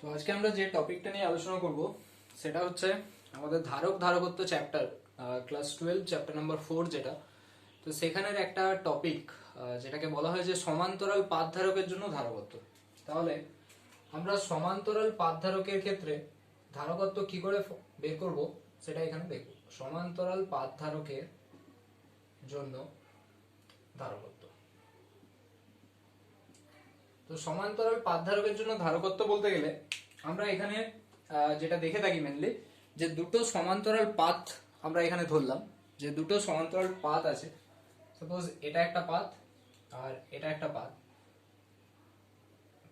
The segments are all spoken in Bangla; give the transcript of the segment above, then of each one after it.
তো আজকে আমরা যে টপিকটা নিয়ে আলোচনা করব সেটা হচ্ছে আমাদের ধারকত্ব চ্যাপ্টার, ক্লাস 12 চ্যাপ্টার নাম্বার 4 যেটা। তো সেখানের একটা টপিক যেটাকে বলা হয় যে সমান্তরাল পাত ধারকের জন্য ধারকত্ব। তাহলে আমরা সমান্তরাল পাত ধারকের ক্ষেত্রে ধারকত্ব কি করে বের করব সেটা এখানে দেখব। সমান্তরাল পাত ধারকের জন্য ধারকত্ব। তো সমান্তরাল পাত ধারকের জন্য ধারকত্ব বলতে গেলে আমরা এখানে যেটা দেখে থাকি মেনলি যে দুটো সমান্তরাল পাত আমরা এখানে ধরলাম, যে দুটো সমান্তরাল পাত আছে। সাপোজ এটা একটা পাত আর এটা একটা পাত।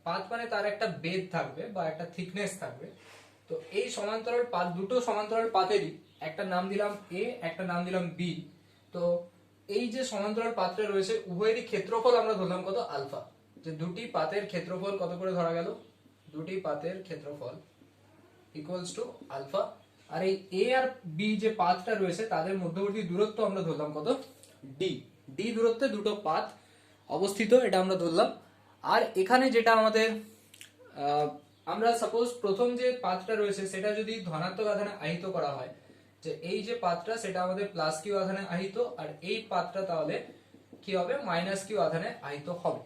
পাত মানে তার একটা বেধ থাকবে বা একটা থিকনেস থাকবে। তো এই সমান্তরাল পাত, দুটো সমান্তরাল পাতেরই একটা নাম দিলাম এ, একটা নাম দিলাম বি। তো এই যে সমান্তরাল পাতটা রয়েছে উভয়েরই ক্ষেত্রফল আমরা ধরলাম কত, আলফা। যে দুটি পাতের ক্ষেত্রফল কত করে ধরা গেল, দুটি পাতের ক্ষেত্রফল ইকুয়ালস টু আলফা। আর এই এ আর বি যে পাতটা রয়েছে তাদের মধ্যবর্তী দূরত্ব আমরা ধরলাম কত, ডি। ডি দূরত্বে দুটো পাত অবস্থিত, এটা আমরা ধরলাম। আর এখানে যেটা আমাদের আমরা সাপোজ প্রথম যে পাতটা রয়েছে সেটা যদি ধনাত্মক আধানে আহিত করা হয়, যে এই যে পাতটা সেটা আমাদের প্লাস কিউ আধানে আহিত, আর এই পাতটা তাহলে কি হবে, মাইনাস কিউ আধানে আহিত হবে।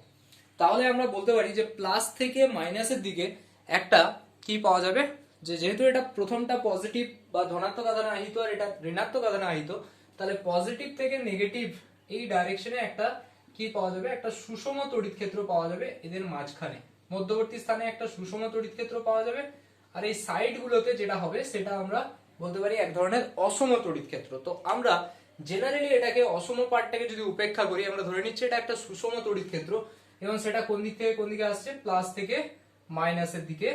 তাহলে আমরা বলতে পারি যে প্লাস থেকে মাইনাসের দিকে একটা কি পাওয়া যাবে, যে যেহেতু এটা প্রথমটা পজিটিভ বা ধনাত্মক আধানে আহিত আর এটা ঋণাত্মক আধানে আহিত, তাহলে পজিটিভ থেকে নেগেটিভ এই ডাইরেকশনে একটা কি পাওয়া যাবে, একটা সুষম তড়িৎ ক্ষেত্র পাওয়া যাবে এদের মাঝখানে, মধ্যবর্তী স্থানে একটা সুষম তড়িৎ ক্ষেত্র পাওয়া যাবে। আর এই সাইড গুলোতে যেটা হবে সেটা আমরা বলতে পারি এক ধরনের অসম তড়িৎ ক্ষেত্র। তো আমরা জেনারেলি এটাকে অসম পার্টটাকে যদি উপেক্ষা করি, আমরা ধরে নিচ্ছি এটা একটা সুষম তড়িৎ ক্ষেত্র এবং সেটা কোন দিক থেকে কোন দিকে আসছে, প্লাস থেকে মাইনাসের দিকে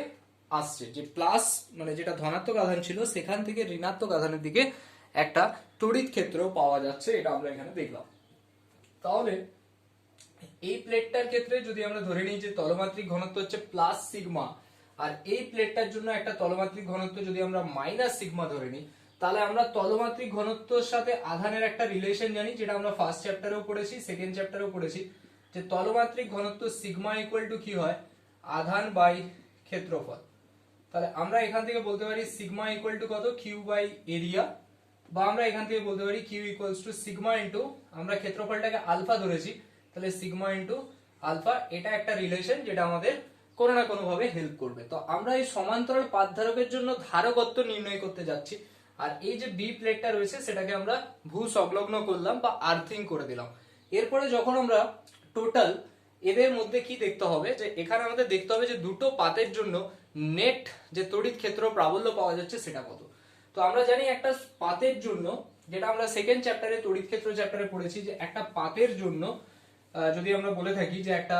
আসছে। যে প্লাস মানে যেটা ধনাত্মক আধান ছিল সেখান থেকে ঋণাত্মক আধানের দিকে একটা তড়িৎ ক্ষেত্র পাওয়া যাচ্ছে, এটা আমরা এখানে দেখলাম। তাহলে এই প্লেটটার ক্ষেত্রে যদি আমরা ধরে নিই যে তলমাত্রিক ঘনত্ব হচ্ছে প্লাস সিগমা, আর এই প্লেটটার জন্য একটা তলমাত্রিক ঘনত্ব যদি আমরা মাইনাস সিগমা ধরে নিই, তাহলে আমরা তলমাত্রিক ঘনত্বের সাথে আধানের একটা রিলেশন জানি, যেটা আমরা ফার্স্ট চ্যাপ্টারেও পড়েছি, সেকেন্ড চ্যাপ্টারেও পড়েছি, যে তলমাত্রিক ঘনত্ব সিগমা ইকুয়াল টু কি হয়, আধান বাই ক্ষেত্রফল। তাহলে আমরা এখান থেকে বলতে পারি সিগমা ইকুয়াল টু কত, কিউ বাই এরিয়া, বা আমরা এখান থেকে বলতে পারি Q equals to sigma into, আমরা ক্ষেত্রফলটাকে আলফা ধরেছি, তাহলে সিগমা ইনটু আলফা। এটা একটা রিলেশন যেটা আমাদের কোনো না কোনো ভাবে হেল্প করবে। তো আমরা এই সমান্তরাল পাত ধারকের জন্য ধারকত্ব নির্ণয় করতে যাচ্ছি। আর এই যে বি প্লেটটা রয়েছে সেটাকে আমরা ভূ সংলগ্ন করলাম বা আর্থিং করে দিলাম। এরপরে যখন আমরা টোটাল এদের মধ্যে কি দেখতে হবে, যে এখানে আমাদের দেখতে হবে যে দুটো পাতের জন্য নেট যে তড়িৎ ক্ষেত্র প্রাবল্য পাওয়া যাচ্ছে সেটা কত। তো আমরা জানি একটা পাতের জন্য, যেটা আমরা সেকেন্ড চ্যাপ্টারে তড়িৎ ক্ষেত্র চ্যাপ্টারে পড়েছি, যে একটা পাতের জন্য যদি আমরা বলে থাকি যে একটা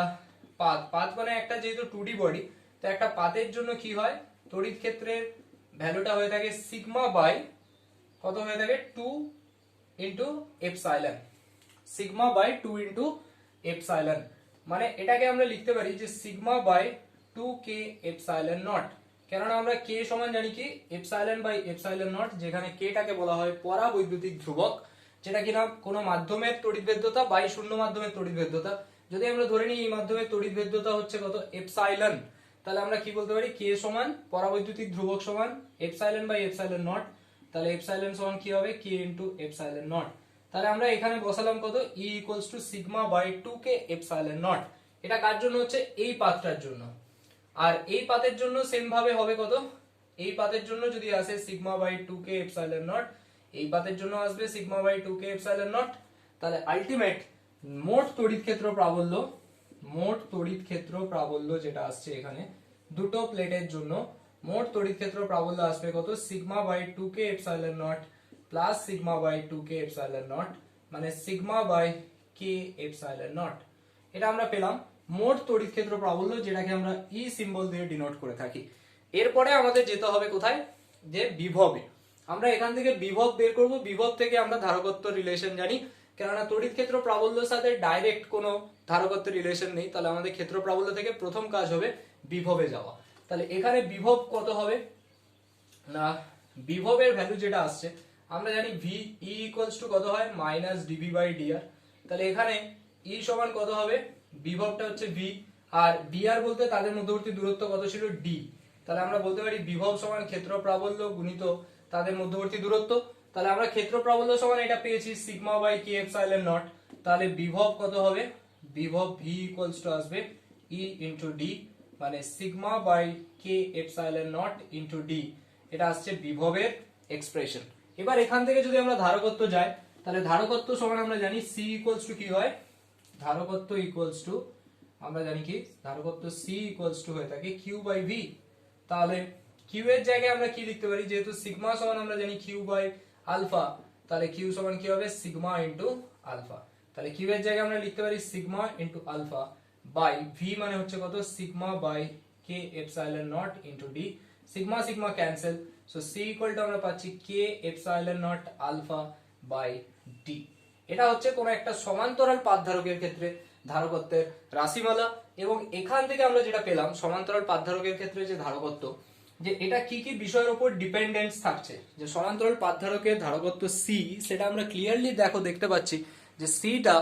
পাত মানে একটা যেহেতু 2D বডি, তো একটা পাতের জন্য কি হয়, তড়িৎ ক্ষেত্রের ভ্যালুটা হয়ে থাকে সিগমা বাই কত হয়ে থাকে, 2 into epsilon. Sigma by 2 into epsilon, মানে এটাকে আমরা লিখতে পারি যে sigma by 2k epsilon not. কেননা আমরা k সমান জানি কি, এপসাইলন বাই এপসাইলন নট, যেখানে k টাকে বলা হয় পরাবৈদ্যুতিক ধ্রুবক, যেটা কিনা কোনো মাধ্যমের তড়িৎভেদ্যতা বাই শূন্য মাধ্যমের তড়িৎভেদ্যতা। যদি আমরা ধরে নিই এই মাধ্যমের তড়িৎভেদ্যতা হচ্ছে কত, এপসাইলন, তাহলে আমরা কি বলতে পারি, k সমান পরাবৈদ্যুতিক ধ্রুবক সমান এপসাইলন বাই এপসাইলন নট। তাহলে এপসাইলন সমান কি হবে, k ইনটু এপসাইলন নট। তাহলে আমরা এখানে বসালাম কত, E equals to sigma by 2k epsilon naught. এটা কার জন্য হচ্ছে, এই পাতটার জন্য। আর এই পাতের জন্য সেম ভাবে হবে কত, এই পাতের জন্য যদি আসে sigma by 2k epsilon not, এই পাতের জন্য আসবে sigma by 2k epsilon naught. তাহলে আলটিমেট মোট তড়িৎ ক্ষেত্র প্রাবল্য, মোট তড়িৎ ক্ষেত্র প্রাবল্য যেটা আসছে এখানে দুটো প্লেটের জন্য, মোট তড়িৎ ক্ষেত্র প্রাবল্য আসবে কত, sigma by 2k epsilon naught plus sigma by 2k epsilon naught, মানে sigma by k epsilon naught. এটা আমরা পেলাম মোট তড়িৎ ক্ষেত্র প্রাবল্য, যেটাকে আমরা ই সিম্বল দিয়ে ডিনোট করে থাকি। এরপরে আমাদের যেতে হবে কোথায়, যে বিভবে। আমরা এখান থেকে বিভব বের করব, বিভব থেকে আমরা ধারকত্ব রিলেশন জানি, কেননা তড়িৎ ক্ষেত্র প্রাবল্যের সাথে ডাইরেক্ট কোনো ধারকত্ব রিলেশন নেই। তাহলে আমাদের ক্ষেত্র প্রাবল্য থেকে প্রথম কাজ হবে বিভবে যাওয়া। তাহলে এখানে বিভব কত হবে না, বিভবের ভ্যালু যেটা আসছে আমরা জানি ভি ই ইকুয়ালস টু কত হয়, মাইনাস ডিভি বাই ডিআর। তাহলে এখানে ই সমান কত হবে, বিভবটা হচ্ছে ভি, আর ডিআর বলতে তাদের মধ্যবর্তী দূরত্ব কত ছিল, ডি। তাহলে আমরা বলতে পারি বিভব সমান ক্ষেত্র প্রাবল্য গুণিত তাদের মধ্যবর্তী দূরত্ব। তাহলে আমরা ক্ষেত্র প্রাবল্য সমান এটা পেয়েছি sigma by K epsilon naught. তাহলে বিভব কত হবে, বিভব ভি ইকুয়ালস টু আসবে ই ইন্টু ডি, মানে sigma by K epsilon naught into D, এটা আসছে বিভবের এক্সপ্রেশন। এবার এখান থেকে যদি আমরা ধারকত্ব যাই, তাহলে ধারকত্ব সমান আমরা জানি সি ইকুয়ালস টু কি হয়, ধারকত্ব ইকুয়ালস টু আমরা জানি কি ধারকত্ব সি ইকুয়ালস টু হয়ে থাকে কিউ বাই ভি। তাহলে কিউ এর জায়গায় আমরা কি লিখতে পারি, যেহেতু সিগমা সমান আমরা জানি কিউ বাই আলফা, তাহলে কিউ সমান কি হবে সিগমা ইন্টু আলফা। তাহলে কিউ এর জায়গায় আমরা লিখতে পারি sigma into alpha by V মানে হচ্ছে কত sigma by K epsilon naught into D. Sigma sigma cancel, so C equal to আমরা পাচ্ছি K epsilon naught alpha by D. এটা হচ্ছে কোন একটা সমান্তরাল পাত ধারকের ক্ষেত্রে ধারকত্বের রাশিমালা। এবং এখান থেকে আমরা যেটা পেলাম সমান্তরাল পাত ধারকের ক্ষেত্রে যে ধারকত্ব, যে এটা কি কি বিষয়ের উপর ডিপেন্ডেন্স থাকছে, যে সমান্তরাল পাত ধারকের ধারকত্ব সি, সেটা আমরা ক্লিয়ারলি দেখতে পাচ্ছি যে সিটা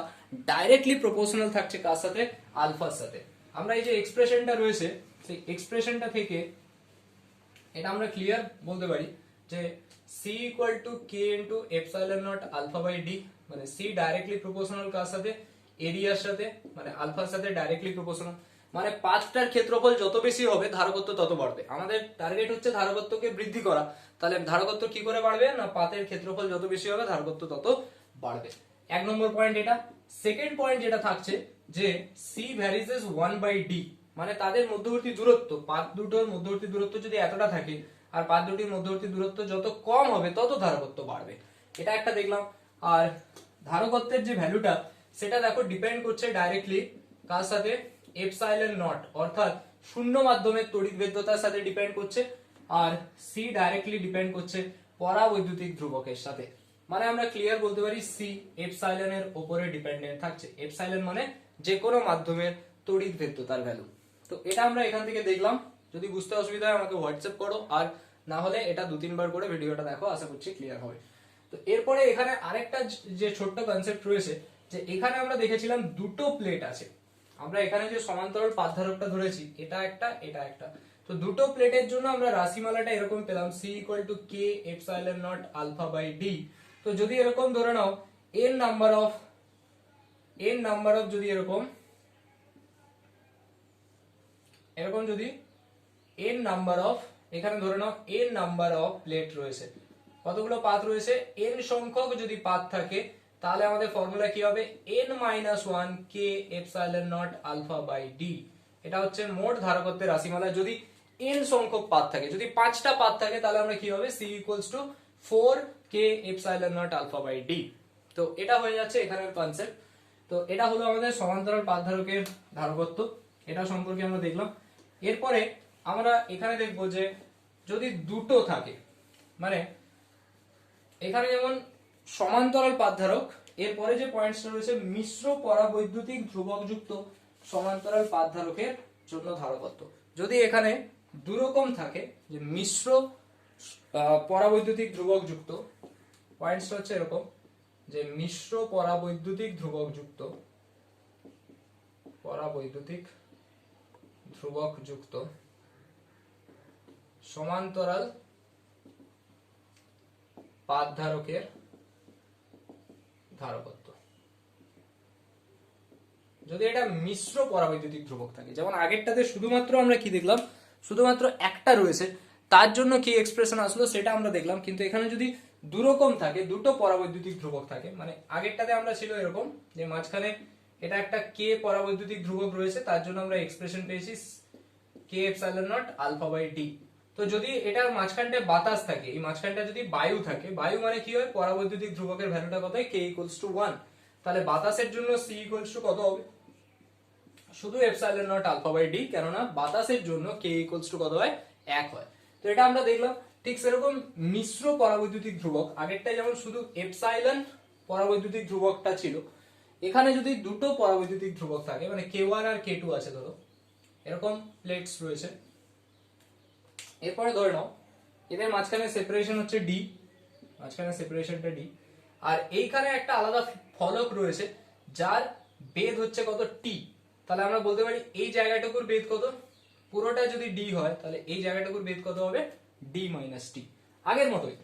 ডাইরেক্টলি প্রপোর্শনাল থাকছে কার সাথে, আলফার সাথে। আমরা এই যে এক্সপ্রেশনটা রয়েছে সেই এক্সপ্রেশনটা থেকে এটা আমরা ক্লিয়ার বলতে পারি যে C equal to K into epsilon naught alpha by D, মানে সি ডাইরেক্টলি প্রপোর্শনাল কার সাথে, এরিয়ার সাথে, মানে আলফার সাথে ডাইরেক্টলি প্রপোর্শনাল। মানে পাঁচটার ক্ষেত্রফল যত বেশি হবে ধারকত্ব তত বাড়বে। আমাদের টার্গেট হচ্ছে ধারকত্বকে বৃদ্ধি করা, তাহলে ধারকত্ব কি করে বাড়বে না, পাতের ক্ষেত্রফল যত বেশি হবে ধারকত্ব তত বাড়বে। এক নম্বর পয়েন্ট এটা। সেকেন্ড পয়েন্ট যেটা থাকছে যে সি ভ্যারিজেস 1 বাই ডি, মানে তাদের মধ্যবর্তী দূরত্ব, পাত দুটোর মধ্যবর্তী দূরত্ব যদি এতটা থাকে আর পাত দুটির মধ্যবর্তী দূরত্ব যত কম হবে তত ধারকত্ব বাড়বে, এটা একটা দেখলাম। আর ধারকত্বের যে ভ্যালুটা সেটা দেখো ডিপেন্ড করছে ডাইরেক্টলি কার সাথে, এপসাইলন নট অর্থাৎ শূন্য মাধ্যমের তড়িৎভেদ্যতার সাথে ডিপেন্ড করছে, আর সি ডাইরেক্টলি ডিপেন্ড করছে পরাবৈদ্যুতিক ধ্রুবকের সাথে। মানে আমরা ক্লিয়ার বলতে পারি সি এপসাইলন এর উপরে ডিপেন্ডেন্ট থাকছে। এপসাইলন মানে যে কোনো মাধ্যমের তড়িৎভেদ্যতার ভ্যালু। তো এটা আমরা এখান থেকে দেখলাম। যদি বুঝতে অসুবিধা হয় আমাকে হোয়াটসঅ্যাপ করো, আর না হলে এটা 2-3 বার করে ভিডিওটা দেখো, আশা করছি ক্লিয়ার হবে। তো এরপরে এখানে আরেকটা যে ছোট্ট কনসেপ্ট রয়েছে, যে এখানে আমরা দেখেছিলাম দুটো প্লেট আছে। আমরা এখানে যে সমান্তরাল পাত ধারকটা ধরেছি এটা একটা, এটা একটা, তো দুটো প্লেটের জন্য আমরা রাশিমালাটা এরকম পেলাম C equal to K epsilon naught alpha by D. তো যদি এরকম ধরে নাও n নাম্বার অফ যদি এরকম যদি n নাম্বার অফ, এখানে ধরে নাও n নাম্বার অফ প্লেট রয়েছে, কতগুলো পাত রয়েছে, n সংখ্যক যদি পাত থাকে তাহলে আমাদের ফর্মুলা কি হবে, n-1 k epsilon naught alpha by D. এটা হচ্ছে মোট ধারকত্বের রাশিমালা যদি n সংখ্যক পাত থাকে। যদি 5টা পাত থাকে তাহলে আমরা কি হবে, c equals to 4 k epsilon naught alpha by D. তো এটা হয়ে যাচ্ছে এখানের কনসেপ্ট। তো এটা হলো আমাদের সমান্তরাল পাত ধারকের ধারকত্ব, এটা সম্পর্কে আমরা দেখলাম। এরপরে আমরা এখানে দেখবো যে যদি দুটো থাকে, মানে এখানে যেমন সমান্তরাল পাত ধারক, এরপরে যে পয়েন্টসটা রয়েছে মিশ্র পরাবৈদ্যুতিক ধ্রুবক যুক্ত সমান্তরাল পাত ধারকের জন্য ধারকত্ব। যদি এখানে দুরকম থাকে, যে মিশ্র পরাবৈদ্যুতিক ধ্রুবক যুক্ত, পয়েন্টসটা হচ্ছে এরকম যে মিশ্র পরাবৈদ্যুতিক ধ্রুবক যুক্ত সমান্তরাল পাত ধারকের ধারকত্ব, যদি এটা মিশ্র পরাবৈদ্যুতিক ধ্রুবক থাকে, যেমন আগেরটাতে শুধুমাত্র আমরা কি দেখলাম, শুধুমাত্র একটা রয়েছে তার জন্য কি এক্সপ্রেশন আসলো সেটা আমরা দেখলাম, কিন্তু এখানে যদি দুরকম থাকে, দুটো পরাবৈদ্যুতিক ধ্রুবক থাকে, মানে আগেরটাতে আমরা ছিল এরকম যে মাঝখানে এটা একটা কে পরাবৈদ্যুতিক ধ্রুবক রয়েছে, তার জন্য আমরা এক্সপ্রেশন পেয়েছি K epsilon naught alpha by D. তো যদি এটার মাঝখানটা বাতাস থাকে, এই মাঝখানটা যদি বায়ু থাকে, বায়ু মানে কি হয়, পরাবৈদ্যুতিক ধ্রুবকের ভ্যালুটা কত হয়, কে ইকুয়ালস টু 1, তাহলে বাতাসের জন্য সি ইকুয়ালস টু কত হবে, শুধু epsilon naught alpha by D, কেননা বাতাসের জন্য কে ইকুয়ালস টু কত হয়, 1 হয়। তো এটা আমরা দেখলাম। ঠিক সেরকম মিশ্র পরাবৈদ্যুতিক ধ্রুবক, আগেরটাই যেমন শুধু এপসাইলন পরাবৈদ্যুতিক ধ্রুবকটা ছিল, এখানে যদি দুটো পরাবৈদ্যুতিক ধ্রুবক থাকে, মানে k1 আর k2 আছে, ধরো এরকম প্লেটস রয়েছে, এরপরে ধরে নাও এদের মাঝখানে সেপারেশন হচ্ছে ডি, মাঝখানে সেপারেশনটা ডি, আর এইখানে একটা আলাদা ফলক রয়েছে যার বেধ হচ্ছে কত, টি। তাহলে আমরা বলতে পারি এই জায়গাটুকুর বেধ কত, পুরোটা যদি ডি হয় তাহলে এই জায়গাটুকুর বেদ কত হবে ডি মাইনাস টি। আগের মতোই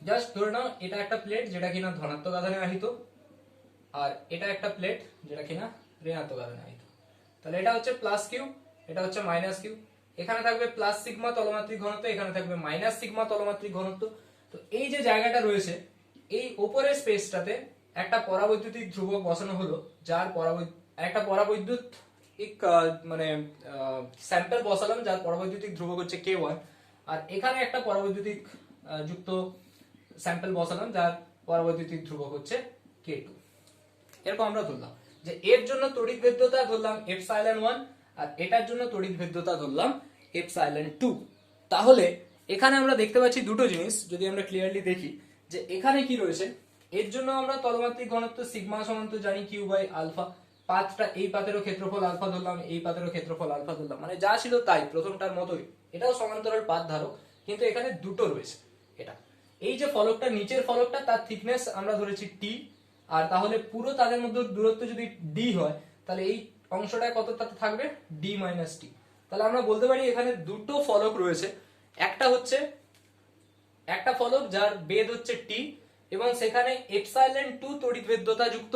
জাস্ট ধরে নাও এটা একটা প্লেট যেটা কিনা ধনাত্মক আধানে আহিত, আর এটা একটা প্লেট যেটা কিনা ঋণাত্মক আধানে আহিত। তাহলে এটা হচ্ছে প্লাস কিউ, এটা হচ্ছে মাইনাস কিউ। এখানে থাকবে প্লাস সিগমা তলমাত্রিক ঘনত্ব, এখানে থাকবে মাইনাস সিগমা তলমাত্রিক ঘনত্ব। তো এই যে জায়গাটা রয়েছে এই উপরের স্পেসটাতে একটা পরাবৈদ্যুতিক ধ্রুবক বসানো হলো, যার একটা পরাবৈদ্যুতিক মানে স্যাম্পল বসালাম যার পরাবৈদ্যুতিক ধ্রুবক হচ্ছে k1, আর এখানে একটা পরাবৈদ্যুতিক যুক্ত স্যাম্পল বসালাম যার পরাবৈদ্যুতিক ধ্রুবক হচ্ছে k2। এরকম আমরা ধরলাম যে এর জন্য তড়িৎ ভেদ্যতা ধরলাম ε1 আর এটার জন্য তড়িৎ ভেদ্যতা ধরলাম ε2। তাহলে এখানে আমরা দেখতে পাচ্ছি দুটো জিনিস, যদি আমরা ক্লিয়ারলি দেখি যে এখানে কি রয়েছে। এর জন্য আমরা তলমাত্রিক ঘনত্ব সিগমা সমান তো জানি কিউ বাই আলফা, পাতটা এই পাতেরও ক্ষেত্রফল আলফা ধরলাম, এই পাতেরও ক্ষেত্রফল আলফা ধরলাম, মানে যা ছিল তাই প্রথমটার মতোই। এটাও সমান্তরাল পাত ধারক, কিন্তু এখানে দুটো রয়েছে। এটা এই যে ফলকটা নিচের ফলকটা তার থিকনেস আমরা ধরেছি টি, আর তাহলে পুরো তাদের মধ্যে দূরত্ব যদি ডি হয় তাহলে এই অংশটা কতটাতে থাকবে ডি মাইনাস টি। তাহলে আমরা বলতে পারি এখানে দুটো ফলক রয়েছে, একটা ফলক যার বেদ হচ্ছে টি এবং সেখানে ε2 তড়িৎ ভেদ্যতা যুক্ত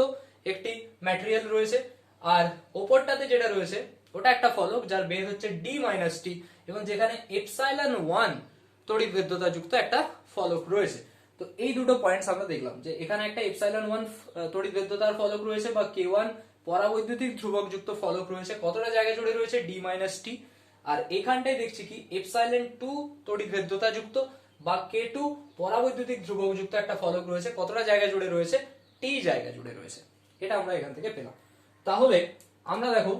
একটি ম্যাটেরিয়াল রয়েছে, আর ওপরটাতে যেটা রয়েছে ওটা একটা ফলক যার বেদ হচ্ছে ডি মাইনাস টি এবং যেখানে ε1 তড়িৎ ভেদ্যতা যুক্ত একটা ফলক রয়েছে। তো এই দুটো পয়েন্টস আমরা দেখলাম যে এখানে একটা ε1 তড়িৎ ভেদ্যতার ফলক রয়েছে বা k1 পরাবৈদ্যুতিক ধ্রুবক যুক্ত ফলক রয়েছে, কতটা জায়গা জুড়ে রয়েছে ডি মাইনাস টি। আর এখানটায় দেখছি কি ε2 তড়িৎ ভেদ্যতা যুক্ত বা k2 পরাবৈদ্যুতিক ধ্রুবক যুক্ত একটা ফলক রয়েছে, কতটা জায়গা জুড়ে রয়েছে টি জায়গা জুড়ে রয়েছে। এটা আমরা এখান থেকে পেলাম। তাহলে আমরা দেখো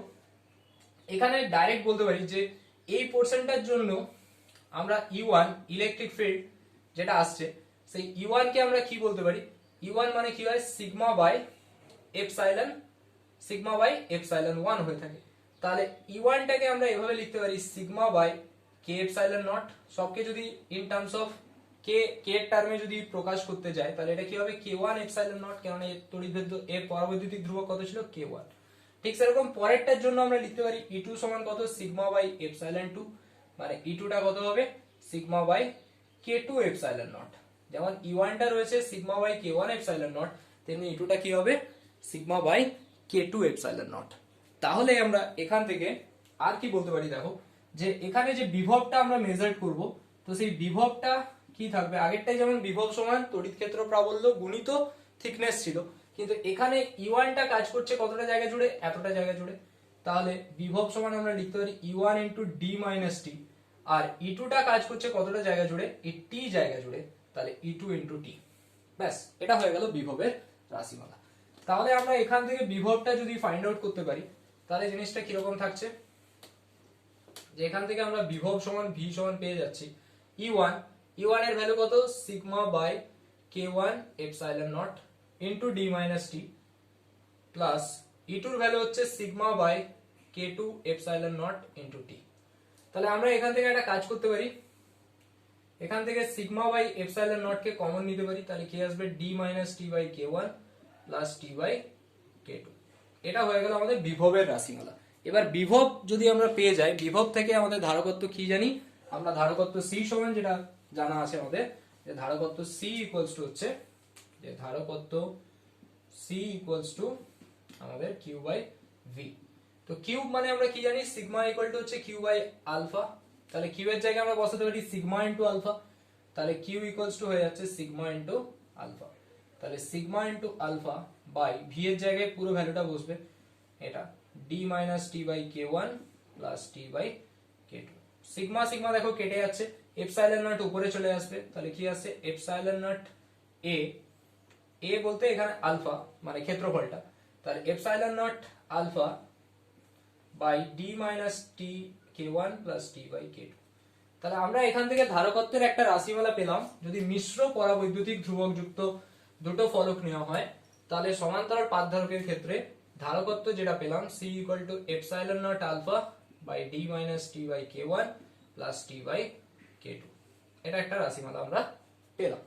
এখানে ডাইরেক্ট বলতে পারি যে এই পোরশনটার জন্য আমরা E1 ইলেকট্রিক ফিল্ড যেটা আসছে সেই E1 কে আমরা কি বলতে পারি, E1 মানে কি হয় সিগমা বাই এপসাইলন 1 হয়ে থাকে। তাহলে E1 টাকে আমরা এভাবে লিখতে পারি sigma by K epsilon naught. সবকে যদি ইন টার্মস অফ কে এর টার্মে যদি প্রকাশ করতে যায় তাহলে এটা কি হবে k1 এপসাইলন নট, কারণ এর তড়িৎভেদ্য এর পরাবৈদ্যুতিক ধ্রুবক কত ছিল k1। ঠিক সেরকম পরেরটার জন্য আমরা লিখতে পারি E2 সমান কত সিগমা বাই এপসাইলন 2, মানে E2 টা কত হবে sigma by k2 epsilon not. যেমন E1 টা রয়েছে sigma by k1 epsilon not, তেমনি E2 টা কি হবে sigma by k2 epsilon naught. তাহলে আমরা এখান থেকে আর কি বলতে পারি, দেখো যে এখানে যে বিভবটা আমরা মেজার করব, তো সেই বিভবটা কি থাকবে, আগেরটাই যেমন বিভব সমান তড়িৎ ক্ষেত্র প্রাবল্য গুণিত থিকনেস ছিল, কিন্তু এখানে E1 টা কাজ করছে কতটা জায়গা জুড়ে এতটা জায়গা জুড়ে। তাহলে বিভব সমান আমরা লিখতে পারি E1 ইনটু ডি মাইনাস টি, আর E2 টা কাজ করছে কতটা জায়গা জুড়ে এই টি জায়গা জুড়ে, তাহলে E2 ইনটু টি। ব্যাস, এটা হয়ে গেল বিভবের রাশিমালা। তাহলে আমরা এখান থেকে বিভবটা যদি ফাইন্ড আউট করতে পারি তাহলে জিনিসটা কিরকম থাকছে, যে এখান থেকে আমরা বিভব সমান ভি সমান পেয়ে যাচ্ছি E1 এর ভ্যালু কত sigma by k1 epsilon naught into d minus t plus E2 এর ভ্যালু হচ্ছে sigma by k2 epsilon naught into t. তাহলে আমরা এখান থেকে একটা কাজ করতে পারি, এখান থেকে সিগমা বাই এপসাইলন নট কে কমন নিতে পারি, তাহলে কি আসবে d minus t by k1 plus t by k2। এটা হয়ে গেল আমাদের বিভবের রাশিমালা। এবার বিভব যদি আমরা পেয়ে যাই, বিভব থেকে আমাদের ধারকত্ব কি জানি আমরা, ধারকত্ব C সমান যেটা জানা আছে আমাদের, যে ধারকত্ব C ইকুয়ালস টু হচ্ছে যে ধারকত্ব C ইকুয়ালস টু আমাদের Q বাই V। তো কিউব মানে আমরা কি জানি সিগমা ইকুয়াল টু হচ্ছে Q বাই আলফা, তাহলে Q এর জায়গায় আমরা বসাতে পারি সিগমা ইনটু আলফা, তাহলে Q ইকুয়ালস টু হয়ে যাচ্ছে সিগমা ইনটু আলফা। তাহলে sigma into alpha by V এর জায়গায় পুরো ভ্যালুটা বসবে এটা d minus t by k1 plus t by k2। Sigma sigma দেখো কেটে যাচ্ছে, এপসাইলন নট উপরে চলে আসবে, তাহলে কি আসছে এপসাইলন নট a বলতে এখানে আলফা মানে ক্ষেত্রফলটা, তাহলে epsilon naught alpha by d minus t k1 plus t by k2। তাহলে আমরা এখান থেকে ধারকত্বের একটা রাশিমালা পেলাম। যদি মিশ্র পরাবৈদ্যুতিক ধ্রুবক যুক্ত দুটো ফলক নেওয়া হয় তাহলে সমান্তরাল পাত ধারকের ক্ষেত্রে ধারকত্ব যেটা পেলাম C equal to epsilon naught alpha by d minus t by k1 plus t by k2। এটা একটা রাশিমালা আমরা পেলাম।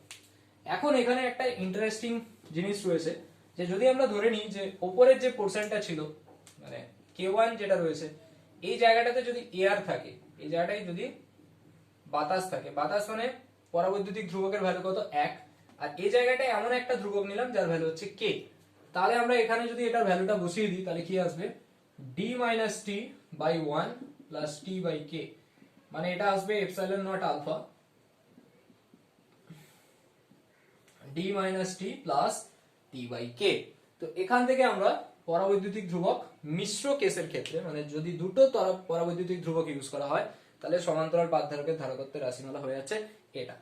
এখন এখানে একটা ইন্টারেস্টিং জিনিস রয়েছে, যে যদি আমরা ধরে নিই যে উপরের যে পোরশনটা ছিল মানে k1 যেটা রয়েছে এই জায়গাটাতে যদি এয়ার থাকে, এই জায়গাটায় যদি বাতাস থাকে, বাতাস মানে পরাবৈদ্যুতিক ধ্রুবকের ভ্যালু কত 1, আর এই জায়গাটায় এমন একটা ধ্রুবক নিলাম যার ভ্যালু হচ্ছে k। তাহলে আমরা এখানে যদি এটার ভ্যালুটা বসিয়ে দিই তাহলে কি আসবে d - t by 1 plus t by k, মানে এটা আসবে epsilon naught alpha d - t plus t by k। তো এখান থেকে আমরা পরাবৈদ্যুতিক ধ্রুবক মিশ্র কেসের ক্ষেত্রে, মানে যদি দুটো পরাবৈদ্যুতিক ধ্রুবক ইউজ করা হয় তাহলে সমান্তরাল পাত ধারকের ধারকত্বের রাশিমালা হয়ে যাচ্ছে এটা।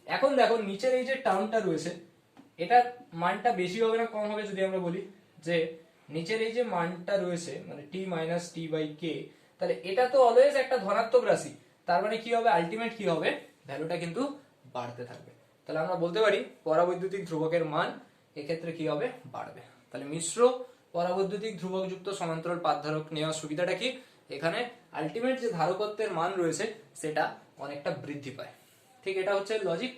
এখন দেখো নিচের এই যে টার্মটা রয়েছে এটার মানটা বেশি হবে না কম হবে, যদি আমরা বলি যে নিচের এই যে মানটা রয়েছে মানে t - t by k, তাহলে এটা তো অলওয়েজ একটা ধনাত্মক রাশি, তার মানে কি হবে আলটিমেট কি হবে ভ্যালুটা কিন্তু বাড়তে থাকবে। তাহলে আমরা বলতে পারি পরাবৈদ্যুতিক ধ্রুবকের মান এক্ষেত্রে কি হবে বাড়বে। তাহলে মিশ্র পরাবৈদ্যুতিক ধ্রুবক যুক্ত সমান্তরাল পাত ধারক নেওয়ার সুবিধাটা কি, এখানে আলটিমেট যে ধারকত্বের মান রয়েছে সেটা অনেকটা বৃদ্ধি পায়। ঠিক এটা হচ্ছে লজিক।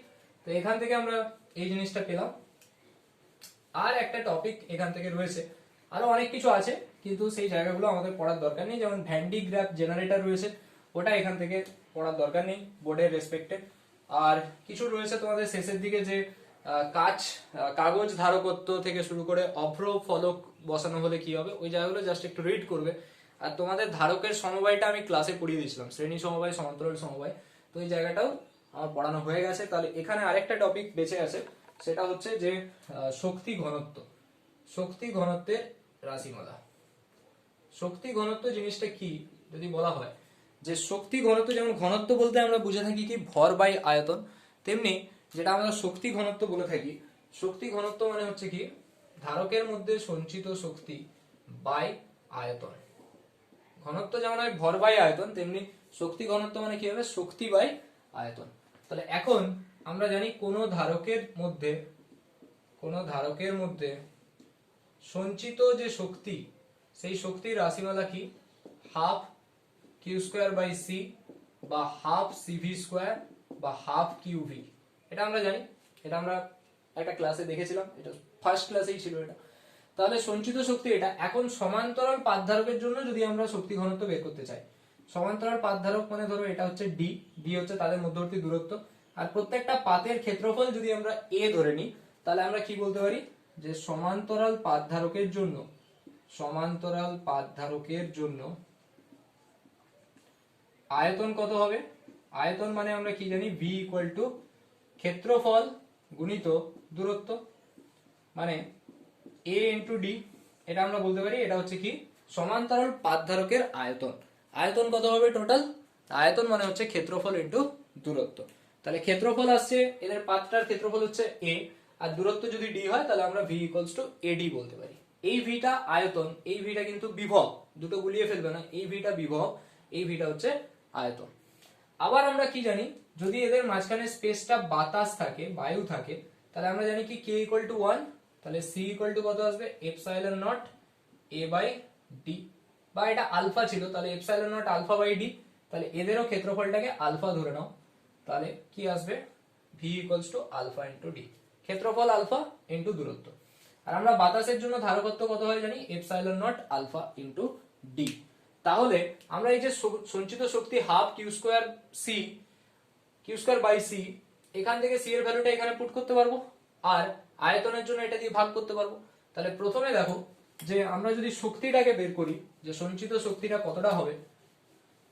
তো এখান থেকে আমরা এই জিনিসটা পেলাম। আর একটা টপিক এখান থেকে রয়েছে, আরো অনেক কিছু আছে কিন্তু সেই জায়গাগুলো আমাদের পড়ার দরকার নেই, যেমন ভ্যান্ডি গ্রাফ জেনারেটর রয়েছে ওটা এখান থেকে পড়ার দরকার নেই বোর্ডের রেসপেক্টে। আর কিছু রয়েছে তোমাদের শেষের দিকে যে কাগজ ধারকত্ব থেকে শুরু করে অভ্র ফলক বসানো হলে কি হবে ওই জায়গাগুলো জাস্ট একটু রিড করবে। আর তোমাদের ধারকের সমবায়টা আমি ক্লাসে পড়িয়ে দিয়েছিলাম, শ্রেণী সমবায় সমান্তরাল সমবায়, তো এই জায়গাটাও আমার পড়ানো হয়ে গেছে। তাহলে এখানে আরেকটা টপিক বেঁচে আছে, সেটা হচ্ছে যে শক্তি ঘনত্ব, শক্তি ঘনত্বের রাশিমালা। শক্তি ঘনত্ব জিনিসটা কি যদি বলা হয় যে শক্তি ঘনত্ব, যেমন ঘনত্ব বলতে আমরা বুঝে থাকি কি ভর বাই আয়তন, তেমনি যেটা আমরা শক্তি ঘনত্ব বলে থাকি, শক্তি ঘনত্ব মানে হচ্ছে কি ধারকের মধ্যে সঞ্চিত শক্তি বাই আয়তন। ঘনত্ব যেমন হয় ভর বাই আয়তন, তেমনি শক্তি ঘনত্ব মানে কি হবে শক্তি বাই আয়তন। তাহলে এখন আমরা জানি কোন ধারকের মধ্যে সঞ্চিত যে শক্তি সেই শক্তির রাশিমালা কি half Q square by C বা হাফ সিভি স্কোয়ার বা হাফ কিউভি। এটা আমরা জানি, এটা আমরা একটা ক্লাসে দেখেছিলাম, এটা ফার্স্ট ক্লাসেই ছিল এটা। তাহলে সঞ্চিত শক্তি এটা। এখন সমান্তরাল পাত ধারকের জন্য যদি আমরা শক্তি ঘনত্ব বের করতে চাই, সমান্তরাল পাত ধারক মানে ধরো এটা হচ্ছে ডি, ডি হচ্ছে তাদের মধ্যবর্তী দূরত্ব, আর প্রত্যেকটা পাতের ক্ষেত্রফল যদি আমরা এ ধরে নিই তাহলে আমরা কি বলতে পারি যে সমান্তরাল পাত ধারকের জন্য আয়তন কত হবে। আয়তন মানে আমরা কি জানি v ইকুয়াল টু ক্ষেত্রফল গুণিত দূরত্ব, মানে a ইন্টু ডি। এটা আমরা বলতে পারি এটা হচ্ছে কি সমান্তরাল পাত ধারকের আয়তন। আয়তন কত হবে টোটাল, আয়তন মানে হচ্ছে ক্ষেত্রফল ইন্টু দূরত্ব। তাহলে ক্ষেত্রফল আসছে, এদের পাতটার ক্ষেত্রফল হচ্ছে a, আর দূরত্ব যদি d হয় তাহলে আমরা v ইকুয়ালস টু ad বলতে পারি। এই ভিটা আয়তন, এই ভিটা কিন্তু বিভব, দুটো গুলিয়ে ফেলবে না, এই ভিটা বিভব, এই ভিটা হচ্ছে আয়তন। আবার আমরা কি জানি যদি এদের মাঝখানে স্পেসটা বাতাস থাকে, বায়ু থাকে, তাহলে আমরা জানি কি k ইকুয়াল টু 1, তাহলে c ইকুয়াল টু কত আসবে epsilon naught a by d, বা এটা আলফা ছিল তাহলে epsilon naught alpha by d, তাহলে এদেরও ক্ষেত্রফলটাকে আলফা ধরে নাও, তাহলে কি আসবে v equals to alpha into D, ক্ষেত্রফল আলফা ইন্টু দূরত্ব। আর আমরা বাতাসের জন্য ধারকত্ব কত হয় জানি epsilon naught alpha into D. তাহলে আমরা এই যে সঞ্চিত শক্তি half Q square by C, এখান থেকে সি এর ভ্যালুটা এখানে পুট করতে পারবো, আর আয়তনের জন্য এটা দিয়ে ভাগ করতে পারবো। তাহলে প্রথমে দেখো যে আমরা যদি শক্তিটাকে বের করি যে সঞ্চিত শক্তিটা কতটা হবে,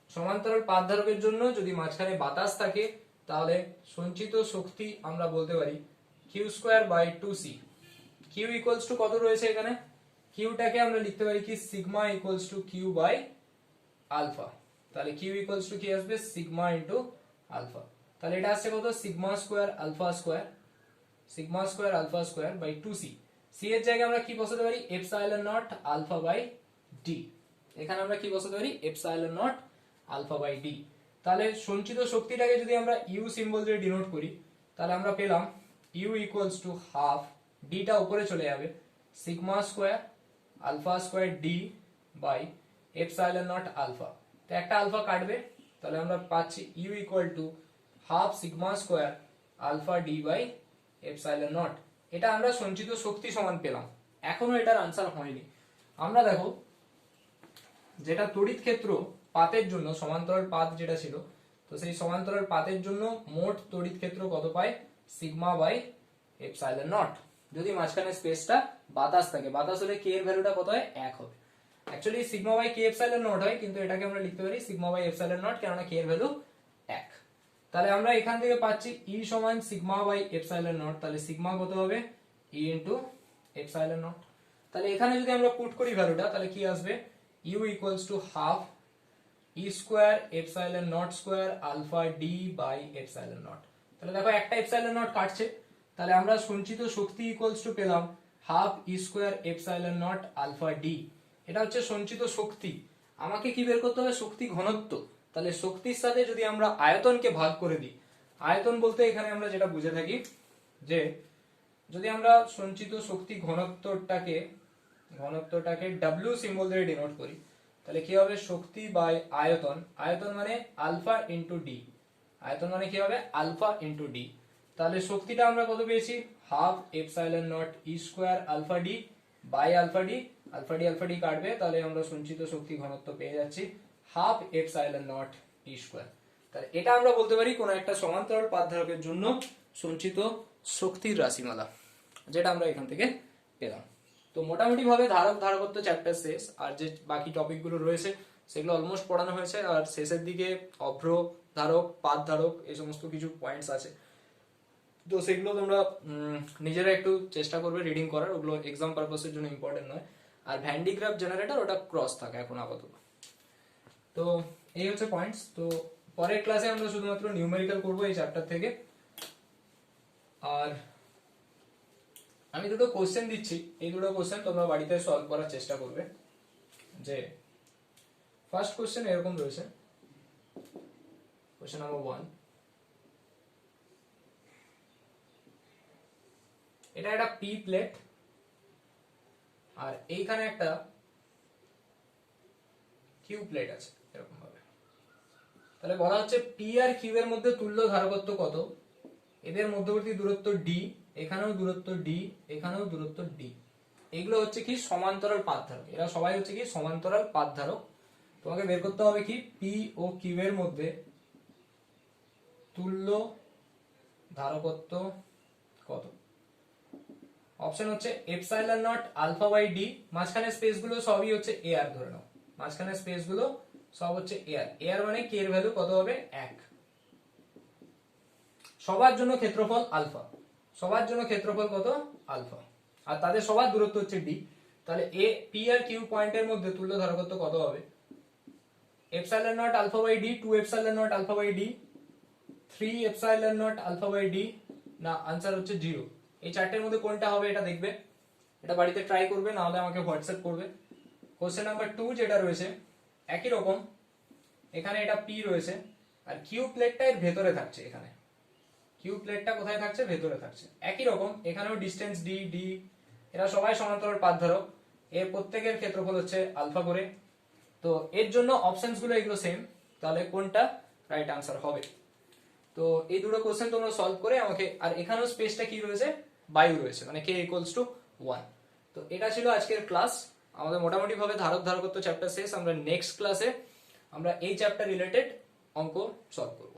সমান্তরাল পাত ধারকের জন্য যদি মাঝখানে বাতাস থাকে তাহলে সঞ্চিত শক্তি আমরা বলতে পারি Q square by 2c। Q equals to কত রয়েছে এখানে, কিউটাকে আমরা লিখতে পারি কি sigma equals to Q by alpha, তাহলে কিউ ইকুয়ালস টু কি আসবে সিগমা ইন্টু আলফা। তাহলে এটা আসছে কত sigma square alpha square by 2c। C এর জায়গায় আমরা কি বসাতে পারি epsilon naught alpha by d, এখানে আমরা কি বসাতে পারি epsilon naught alpha by d. তাহলে সঞ্চিত শক্তিটাকে যদি আমরা ইউ সিম্বল দিয়ে ডিনোট করি তাহলে আমরা পেলাম ইউ ইকুয়ালস টু হাফ, ডিটা উপরে চলে যাবে, sigma square alpha square d by epsilon naught alpha. তো একটা আলফা কাটবে, তাহলে আমরা পাচ্ছি U equal to half sigma square alpha d by epsilon naught. এটা আমরা সঞ্চিত শক্তি সমান পেলাম। এখনো এটার আনসার হয়নি। আমরা দেখো যেটা তড়িৎ ক্ষেত্র পাতের জন্য, সমান্তরাল পাত যেটা ছিল, তো সেই সমান্তরাল পাতের জন্য মোট তড়িৎ ক্ষেত্র কত পাই, সিগমা বাই এপসাইলন নট। যদি মাঝখানে স্পেসটা বাতাস থাকে, বাতাস হলে কে এর ভ্যালুটা কত হয়, 1 হবে। Actually sigma by K epsilon naught হয়, কিন্তু এটাকে আমরা লিখতে পারি সিগমা বাই এপসাইলন নট, কেননা কে এর ভ্যালু 1। তাহলে আমরা এখান থেকে পাচ্ছি ই সমান সিগমা বাই এপসাইলন নট, তাহলে সিগমা কত হবে, ই ইনটু এপসাইলন নট। তাহলে এখানে যদি আমরা পুট করি ভ্যালুটা, তাহলে কি আসবে, U equals to half E square epsilon naught square alpha d by epsilon naught. তাহলে দেখো একটা এপসাইলন নট কাটছে, তাহলে আমরা সঞ্চিত শক্তি ইকুয়ালস টু পেলাম half E square epsilon naught alpha d. এটা হচ্ছে সঞ্চিত শক্তি। আমাকে কি বের করতে হবে, শক্তি ঘনত্ব। তাহলে শক্তির সাথে যদি আমরা আয়তনকে ভাগ করে দিই, আয়তন বলতে এখানে আমরা যেটা বুঝে থাকি যে যদি আমরা সঞ্চিত শক্তি ঘনত্বটাকে W সিম্বল দিয়ে ডিনোট করি, তাহলে কি হবে, শক্তি বাই আয়তন, আয়তন মানে আলফা ইনটু ডি, আয়তন মানে কি হবে, আলফা ইনটু ডি। তাহলে শক্তিটা আমরা কত পেয়েছি, half epsilon naught E square alpha d by alpha d, alpha d কাটবে, তাহলে আমরা সঞ্চিত শক্তি ঘনত্ব পেয়ে যাচ্ছি half epsilon naught E square. তাহলে এটা আমরা বলতে পারি কোন একটা সমান্তরাল পাত ধারকের জন্য সঞ্চিত শক্তির রাশিমালা, যেটা আমরা এখান থেকে পেলাম। তো মোটামুটি ভাবে ধারক ধারকত্ব চ্যাপ্টার শেষ, আর যে বাকি টপিক গুলো রয়েছে সেগুলো অলমোস্ট পড়ানো হয়েছে, আর শেষের দিকে অভ্র ধারক, পাত ধারক, এই সমস্ত কিছু পয়েন্টস আছে। তো সেগুলো তোমরা নিজেরা একটু চেষ্টা করবে রিডিং করার, ওগুলো এক্সাম পারপাসের জন্য ইম্পর্টেন্ট নয়। আর ভ্যান্ডিগ্রাফ জেনারেটর ওটা ক্রস থাকে এখন আপাতত। তো এই হচ্ছে পয়েন্টস। তো পরের ক্লাসে আমরা শুধুমাত্র নিউমেরিক্যাল করবো এই চ্যাপ্টার থেকে। আর আমি দুটো কোশ্চেন দিচ্ছি, এই দুটো কোশ্চেন তোমরা বাড়িতে সলভ করার চেষ্টা করবে। যে ফার্স্ট কোশ্চেন এরকম রয়েছে, কোশ্চেন নাম্বার 1, এটা একটা পি প্লেট আর এইখানে একটা কিউ প্লেট আছে এরকম ভাবে। তাহলে বলা হচ্ছে পি আর কিউ এর মধ্যে তুল্য ধারকত্ব কত, এদের মধ্যবর্তী দূরত্ব ডি, এখানেও দূরত্ব ডি, এখানেও দূরত্ব ডি। এগুলো হচ্ছে কি সমান্তরাল পাত ধারক, এরা সবাই হচ্ছে কি সমান্তরাল পাত ধারক। তোমাকে বের করতে হবে কি পি ও কিউ এর মধ্যে তুল্য ধারকত্ব কত। অপশন হচ্ছে epsilon naught alpha by d, মাঝখানে স্পেস গুলো সবই হচ্ছে এ আর, ধরে নাও মাঝখানে স্পেস গুলো সব হচ্ছে এ আর, এ আর মানে কে এর ভ্যালু কত হবে, 1। সবার জন্য ক্ষেত্রফল আলফা, সবার জন্য ক্ষেত্রফল কত, আলফা, আর তাদের সবার দূরত্ব হচ্ছে ডি। তাহলে এ পি আর কিউ পয়েন্টের মধ্যে তুল্য ধারকত্ব কত হবে, epsilon naught alpha by d, 2 epsilon naught alpha by d, 3 epsilon naught alpha by d, না আনসার হচ্ছে 0। এই চারটের মধ্যে কোনটা হবে এটা দেখবে, এটা বাড়িতে ট্রাই করবে, না হলে আমাকে হোয়াটসঅ্যাপ করবে। কোশ্চেন নাম্বার 2 যেটা রয়েছে একই রকম, এখানে এটা পি রয়েছে আর কিউ প্লেটটা এর ভেতরে থাকছে, এখানে কিউ প্লেটটা কোথায় থাকছে, ভেতরে থাকছে। একই রকম এখানেও ডিসটেন্স ডি ডি, এরা সবাই সমান্তরাল পাত ধারক, এর প্রত্যেকের ক্ষেত্রফল হচ্ছে আলফা করে। তো এর জন্য অপশনস গুলো এগুলো সেম, তাহলে কোনটা রাইট আনসার হবে। তো এই দুটো কোশ্চেন তোমরা সলভ করে আমাকে, আর এখানেও স্পেসটা কি রয়েছে, বায়ু রয়েছে, মানে কে ইকুয়ালস টু 1। তো এটা ছিল আজকের ক্লাস, আমাদের মোটামুটি ভাবে ধারক ধারকত্ব চ্যাপ্টার শেষ। আমরা নেক্সট ক্লাসে আমরা এই চ্যাপ্টার রিলেটেড অঙ্ক সলভ করব।